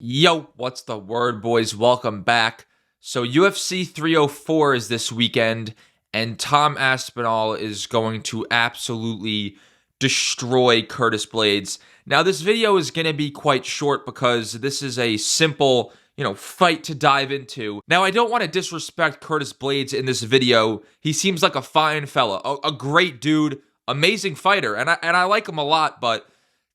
Yo, what's the word, boys? Welcome back. So, UFC 304 is this weekend, and Tom Aspinall is going to absolutely destroy Curtis Blaydes. Now, this video is going to be quite short because this is a simple, fight to dive into. Now, I don't want to disrespect Curtis Blaydes in this video. He seems like a fine fella, a great dude, amazing fighter, and I like him a lot, but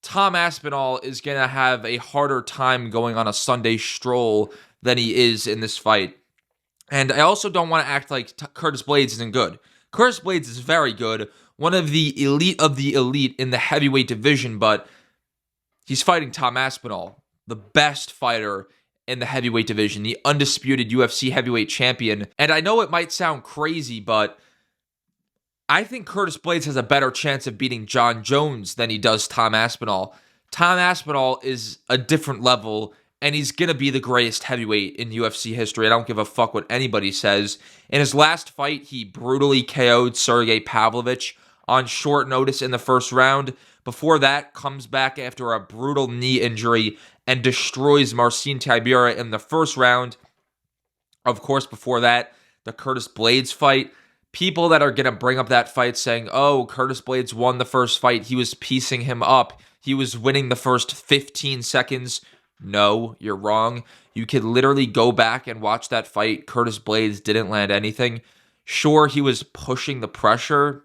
Tom Aspinall is going to have a harder time going on a Sunday stroll than he is in this fight. And I also don't want to act like Curtis Blaydes isn't good. Curtis Blaydes is very good, one of the elite in the heavyweight division, but he's fighting Tom Aspinall, the best fighter in the heavyweight division, the undisputed UFC heavyweight champion. And I know it might sound crazy, but I think Curtis Blaydes has a better chance of beating Jon Jones than he does Tom Aspinall. Tom Aspinall is a different level, and he's going to be the greatest heavyweight in UFC history. I don't give a fuck what anybody says. In his last fight, he brutally KO'd Sergey Pavlovich on short notice in the first round. Before that, comes back after a brutal knee injury and destroys Marcin Tybura in the first round. Of course, before that, the Curtis Blaydes fight. People that are going to bring up that fight saying, oh, Curtis Blaydes won the first fight. He was piecing him up. He was winning the first 15 seconds. No, you're wrong. You could literally go back and watch that fight. Curtis Blaydes didn't land anything. Sure, he was pushing the pressure.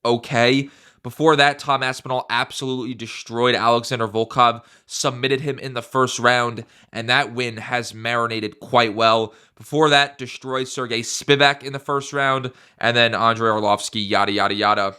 Okay. Before that, Tom Aspinall absolutely destroyed Alexander Volkov, submitted him in the first round, and that win has marinated quite well. Before that, destroyed Sergey Spivak in the first round, and then Andrei Arlovsky, yada, yada, yada.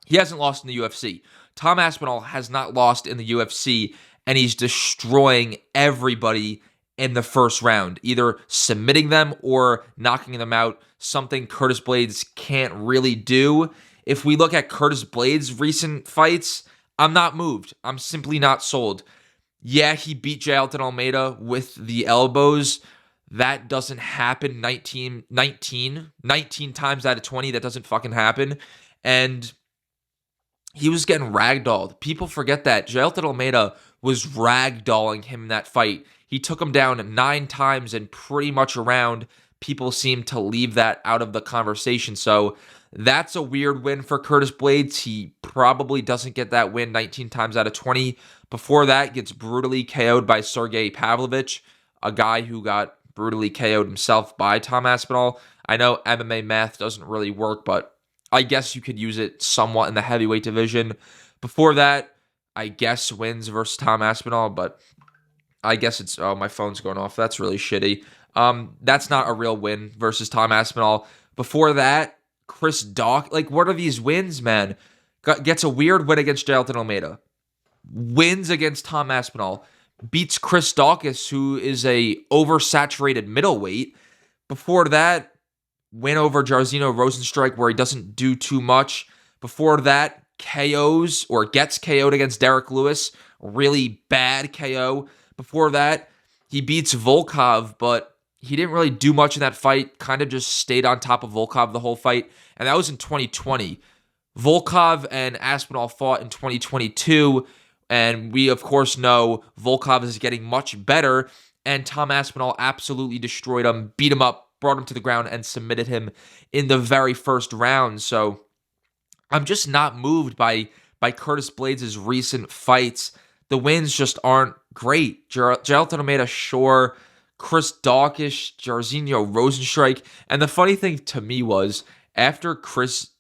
He hasn't lost in the UFC. Tom Aspinall has not lost in the UFC, and he's destroying everybody in the first round, either submitting them or knocking them out, something Curtis Blaydes can't really do. If we look at Curtis Blaydes' recent fights, I'm not moved. I'm simply not sold. Yeah, he beat Jailton Almeida with the elbows. That doesn't happen 19 times out of 20. That doesn't fucking happen. And he was getting ragdolled. People forget that. Jailton Almeida was ragdolling him in that fight. He took him down 9 times and pretty much around. People seem to leave that out of the conversation. So that's a weird win for Curtis Blaydes. He probably doesn't get that win 19 times out of 20. Before that, gets brutally KO'd by Sergey Pavlovich, a guy who got brutally KO'd himself by Tom Aspinall. I know MMA math doesn't really work, but I guess you could use it somewhat in the heavyweight division. Before that, I guess wins versus Tom Aspinall, but I guess it's... Oh, my phone's going off. That's really shitty. That's not a real win versus Tom Aspinall. Before that, Chris Dawkins, what are these wins, man? Gets a weird win against Jailton Almeida. Wins against Tom Aspinall. Beats Chris Dawkins, who is a oversaturated middleweight. Before that, win over Jairzinho Rozenstruik, where he doesn't do too much. Before that, KOs or gets KO'd against Derek Lewis. Really bad KO. Before that, he beats Volkov, but he didn't really do much in that fight, kind of just stayed on top of Volkov the whole fight, and that was in 2020. Volkov and Aspinall fought in 2022, and we, of course, know Volkov is getting much better, and Tom Aspinall absolutely destroyed him, beat him up, brought him to the ground, and submitted him in the very first round. So I'm just not moved by Curtis Blaydes' recent fights. The wins just aren't great. Jailton Almeida, sure. Chris Dawkins, Jairzinho Rozenstruik. And the funny thing to me was, after Curtis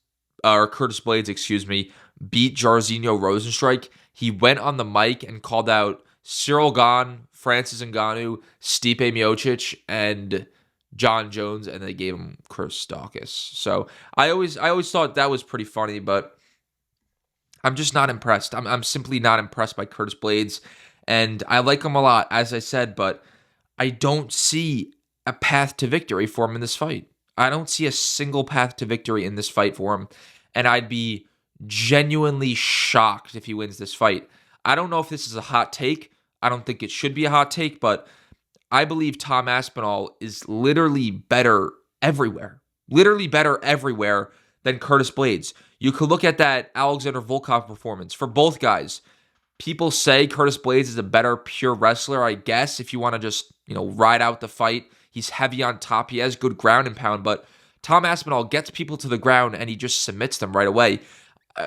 Blaydes, beat Jairzinho Rozenstruik, he went on the mic and called out Cyril Gane, Francis Ngannou, Stipe Miocic, and Jon Jones, and they gave him Chris Dawkins. So I always thought that was pretty funny, but I'm just not impressed. I'm simply not impressed by Curtis Blaydes, and I like him a lot, as I said, but I don't see a path to victory for him in this fight. I don't see a single path to victory in this fight for him, and I'd be genuinely shocked if he wins this fight. I don't know if this is a hot take. I don't think it should be a hot take, but I believe Tom Aspinall is literally better everywhere. Literally better everywhere than Curtis Blaydes. You could look at that Alexander Volkov performance for both guys. People say Curtis Blaydes is a better pure wrestler, I guess, if you want to just, ride out the fight. He's heavy on top. He has good ground and pound, but Tom Aspinall gets people to the ground and he just submits them right away.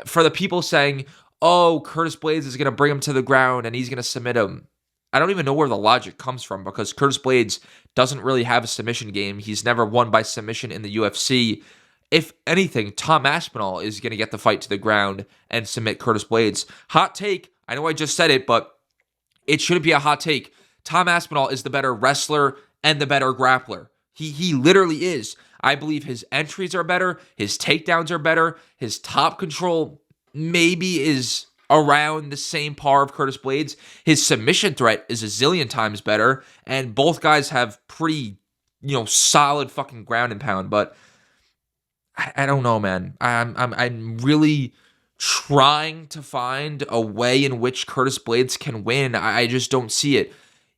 For the people saying, oh, Curtis Blaydes is going to bring him to the ground and he's going to submit him, I don't even know where the logic comes from, because Curtis Blaydes doesn't really have a submission game. He's never won by submission in the UFC. If anything, Tom Aspinall is going to get the fight to the ground and submit Curtis Blaydes. Hot take. I know I just said it, but it shouldn't be a hot take. Tom Aspinall is the better wrestler and the better grappler. He literally is. I believe his entries are better. His takedowns are better. His top control maybe is around the same par of Curtis Blaydes. His submission threat is a zillion times better. And both guys have pretty, solid fucking ground and pound. But I don't know, man. I'm really trying to find a way in which Curtis Blaydes can win. I just don't see it.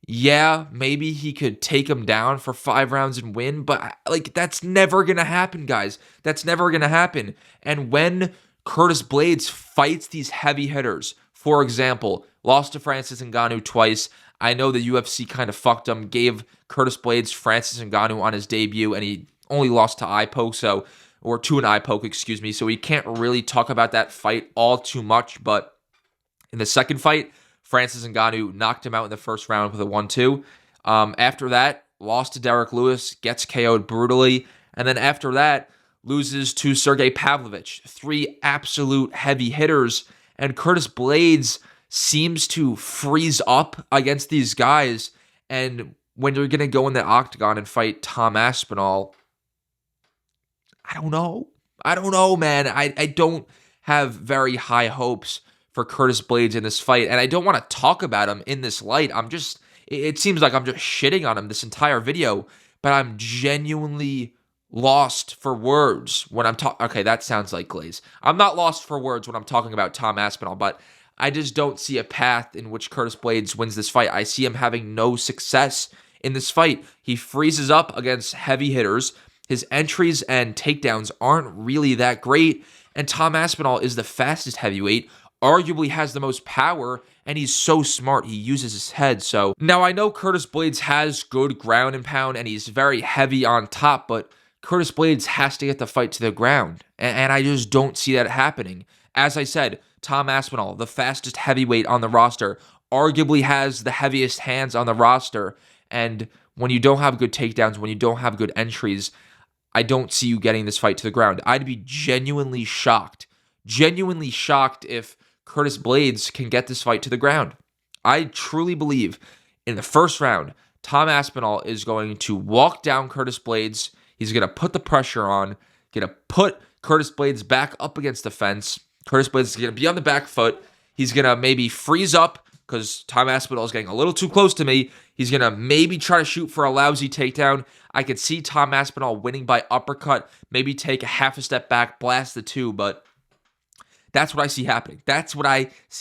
Yeah, maybe he could take him down for 5 rounds and win, but that's never going to happen, guys. That's never going to happen. And when Curtis Blaydes fights these heavy hitters, for example, lost to Francis Ngannou twice. I know the UFC kind of fucked him, gave Curtis Blaydes Francis Ngannou on his debut, and he only lost to IPO, or to an eye poke, excuse me. So we can't really talk about that fight all too much. But in the second fight, Francis Ngannou knocked him out in the first round with a 1-2. After that, lost to Derek Lewis, gets KO'd brutally. And then after that, loses to Sergey Pavlovich. 3 absolute heavy hitters. And Curtis Blaydes seems to freeze up against these guys. And when you're going to go in the octagon and fight Tom Aspinall, I don't know, man. I don't have very high hopes for Curtis Blaydes in this fight, and I don't want to talk about him in this light. It seems like I'm just shitting on him this entire video, but I'm genuinely lost for words when I'm talking. Okay, that sounds like Glaze. I'm not lost for words when I'm talking about Tom Aspinall, but I just don't see a path in which Curtis Blaydes wins this fight. I see him having no success in this fight. He freezes up against heavy hitters. His entries and takedowns aren't really that great, and Tom Aspinall is the fastest heavyweight, arguably has the most power, and he's so smart. He uses his head. So now I know Curtis Blaydes has good ground and pound, and he's very heavy on top, but Curtis Blaydes has to get the fight to the ground, and I just don't see that happening. As I said, Tom Aspinall, the fastest heavyweight on the roster, arguably has the heaviest hands on the roster, and when you don't have good takedowns, when you don't have good entries, I don't see you getting this fight to the ground. I'd be genuinely shocked if Curtis Blaydes can get this fight to the ground. I truly believe in the first round, Tom Aspinall is going to walk down Curtis Blaydes. He's going to put the pressure on, going to put Curtis Blaydes back up against the fence. Curtis Blaydes is going to be on the back foot. He's going to maybe freeze up because Tom Aspinall is getting a little too close to me. He's going to maybe try to shoot for a lousy takedown. I could see Tom Aspinall winning by uppercut, maybe take a half a step back, blast the 2, but that's what I see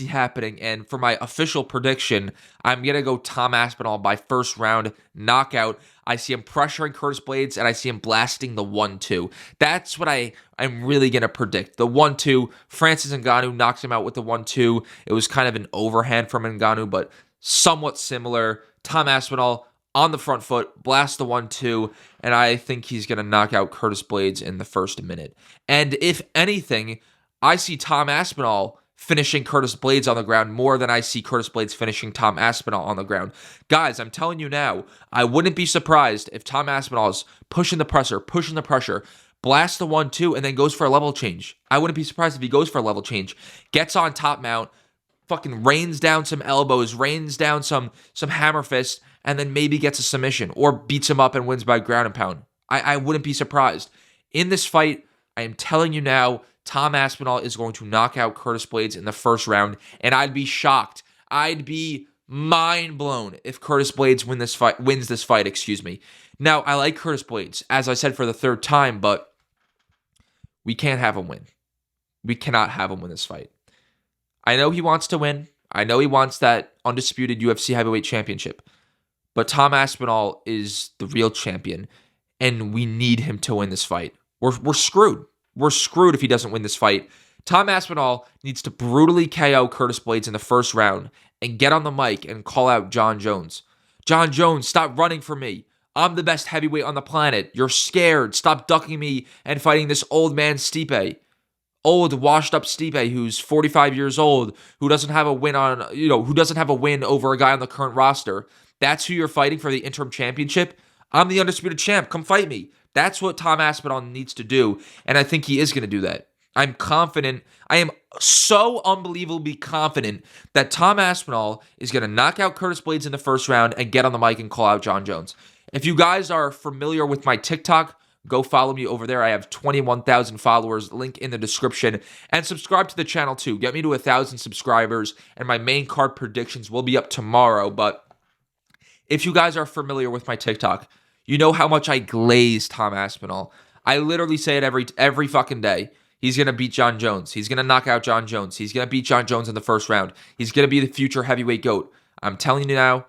happening. And for my official prediction, I'm going to go Tom Aspinall by first round knockout. I see him pressuring Curtis Blaydes, and I see him blasting the 1-2. That's what I'm really going to predict. The 1-2, Francis Ngannou knocks him out with the 1-2. It was kind of an overhand from Ngannou, but somewhat similar. Tom Aspinall on the front foot, blast the 1-2, and I think he's going to knock out Curtis Blaydes in the first minute. And if anything, I see Tom Aspinall finishing Curtis Blaydes on the ground more than I see Curtis Blaydes finishing Tom Aspinall on the ground. Guys, I'm telling you now, I wouldn't be surprised if Tom Aspinall is pushing the pressure, blasts the 1-2, and then goes for a level change. I wouldn't be surprised if he goes for a level change, gets on top mount, fucking rains down some elbows, rains down some hammer fists, and then maybe gets a submission or beats him up and wins by ground and pound. I wouldn't be surprised. In this fight, I am telling you now, Tom Aspinall is going to knock out Curtis Blaydes in the first round, and I'd be shocked. I'd be mind blown if Curtis Blaydes wins this fight. Now, I like Curtis Blaydes, as I said for the third time, but we can't have him win. We cannot have him win this fight. I know he wants to win. I know he wants that undisputed UFC heavyweight championship. But Tom Aspinall is the real champion, and we need him to win this fight. We're screwed. We're screwed if he doesn't win this fight. Tom Aspinall needs to brutally KO Curtis Blaydes in the first round and get on the mic and call out Jon Jones. Jon Jones, stop running from me. I'm the best heavyweight on the planet. You're scared. Stop ducking me and fighting this old man Stipe. Old, washed up Stipe, who's 45 years old, who doesn't have a win over a guy on the current roster. That's who you're fighting for the interim championship. I'm the undisputed champ. Come fight me. That's what Tom Aspinall needs to do, and I think he is going to do that. I'm confident. I am so unbelievably confident that Tom Aspinall is going to knock out Curtis Blaydes in the first round and get on the mic and call out Jon Jones. If you guys are familiar with my TikTok, go follow me over there. I have 21,000 followers. Link in the description. And subscribe to the channel too. Get me to 1,000 subscribers. And my main card predictions will be up tomorrow. But if you guys are familiar with my TikTok, you know how much I glaze Tom Aspinall. I literally say it every fucking day. He's going to beat Jon Jones. He's going to knock out Jon Jones. He's going to beat Jon Jones in the first round. He's going to be the future heavyweight GOAT. I'm telling you now,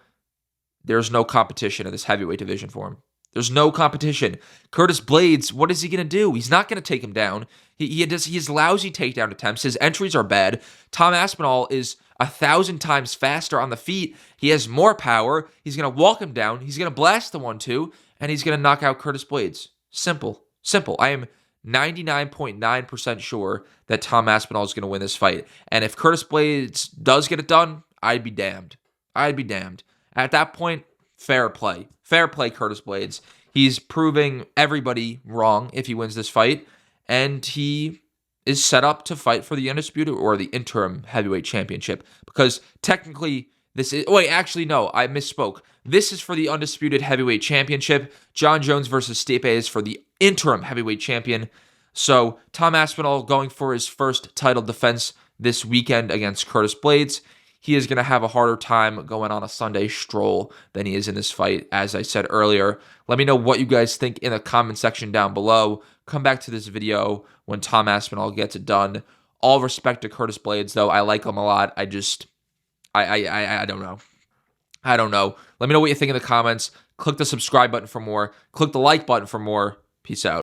there's no competition in this heavyweight division for him. There's no competition. Curtis Blaydes, what is he going to do? He's not going to take him down. He has lousy takedown attempts. His entries are bad. Tom Aspinall is 1,000 times faster on the feet. He has more power. He's going to walk him down. He's going to blast the 1-2, and he's going to knock out Curtis Blaydes. Simple. Simple. I am 99.9% sure that Tom Aspinall is going to win this fight. And if Curtis Blaydes does get it done, I'd be damned. I'd be damned. At that point, fair play. Fair play, Curtis Blaydes. He's proving everybody wrong if he wins this fight. And he is set up to fight for the undisputed or the interim heavyweight championship. Because technically, this is... Wait, actually, no. I misspoke. This is for the undisputed heavyweight championship. Jon Jones versus Stipe is for the interim heavyweight champion. So, Tom Aspinall going for his first title defense this weekend against Curtis Blaydes. He is going to have a harder time going on a Sunday stroll than he is in this fight, as I said earlier. Let me know what you guys think in the comment section down below. Come back to this video when Tom Aspinall gets it done. All respect to Curtis Blaydes, though. I like him a lot. I don't know. I don't know. Let me know what you think in the comments. Click the subscribe button for more. Click the like button for more. Peace out.